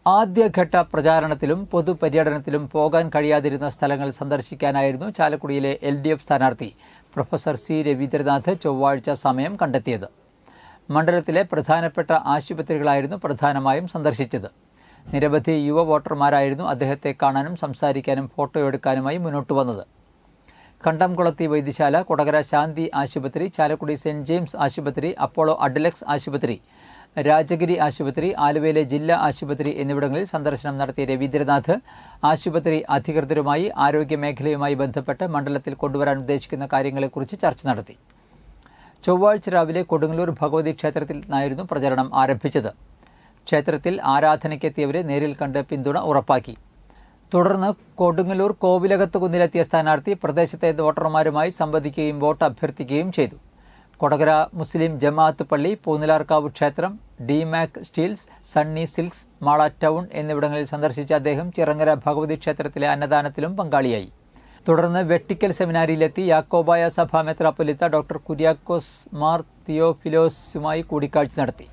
ആദ്യഘട്ട പ്രചാരണത്തിലും പൊതുപര്യടനത്തിലും പോകാൻ കഴിയാതിരുന്ന സ്ഥലങ്ങൾ സന്ദർശിക്കാനായിരുന്നു ചാലക്കുടിയിലെ LDF സ്ഥാനാർത്ഥി പ്രൊഫസർ സി രവീന്ദ്രനാഥ് ചൊവ്വാഴ്ച സമയം കണ്ടെത്തിയത്. മണ്ഡലത്തിലെ പ്രധാനപ്പെട്ട ആശുപത്രികളായിരുന്നു പ്രധാനമായും സന്ദർശിച്ചത്. നിരവധി യുവ വോട്ടർമാരായിരുന്നു അദ്ദേഹത്തെ കാണാനും സംസാരിക്കാനും ഫോട്ടോയെടുക്കാനുമായി മുന്നോട്ട് വന്നത്. കണ്ടംകുളത്തി വൈദ്യശാല, കൊടകര ശാന്തി ആശുപത്രി, ചാലക്കുടി സെന്റ് ജെയിംസ് ആശുപത്രി, അപ്പോളോ അഡ്ലക്സ് ആശുപത്രി, രാജഗിരി ആശുപത്രി, ആലുവയിലെ ജില്ലാ ആശുപത്രി എന്നിവിടങ്ങളിൽ സന്ദർശനം നടത്തിയ രവീന്ദ്രനാഥ് ആശുപത്രി അധികൃതരുമായി ആരോഗ്യമേഖലയുമായി ബന്ധപ്പെട്ട് മണ്ഡലത്തിൽ കൊണ്ടുവരാൻ ഉദ്ദേശിക്കുന്ന കാര്യങ്ങളെക്കുറിച്ച് ചർച്ച നടത്തി. ചൊവ്വാഴ്ച രാവിലെ കൊടുങ്ങല്ലൂർ ഭഗവതി ക്ഷേത്രത്തിൽ നിന്നായിരുന്നു പ്രചരണം ആരംഭിച്ചത്. ക്ഷേത്രത്തിൽ ആരാധനയ്ക്കെത്തിയവരെ നേരിൽ കണ്ട് പിന്തുണ ഉറപ്പാക്കി. തുടർന്ന് കൊടുങ്ങല്ലൂർ കോവിലകത്ത് കുന്നിലെത്തിയ സ്ഥാനാർത്ഥി പ്രദേശത്തെ വോട്ടർമാരുമായി സംവദിക്കുകയും വോട്ട് അഭ്യർത്ഥിക്കുകയും ചെയ്തു. കൊടകര മുസ്ലിം ജമാഅത്ത് പള്ളി, പൂനിലാർക്കാവ് ക്ഷേത്രം, Dimac Steels, Sunny Silks, Mala town എന്നിവിടങ്ങളിൽ സന്ദർശിച്ച അദ്ദേഹം ചിറങ്ങര ഭഗവതി ക്ഷേത്രത്തിലെ അന്നദാനത്തിലും പങ്കാളിയായി. തുടർന്ന് വെട്ടിക്കൽ സെമിനാരിയിലെത്തി യാക്കോബായ സഭ മെത്രാപ്പൊലീത്ത ഡോക്ടർ കുര്യാക്കോസ് മാർ തിയോഫിലോസുമായി കൂടിക്കാഴ്ച നടത്തി.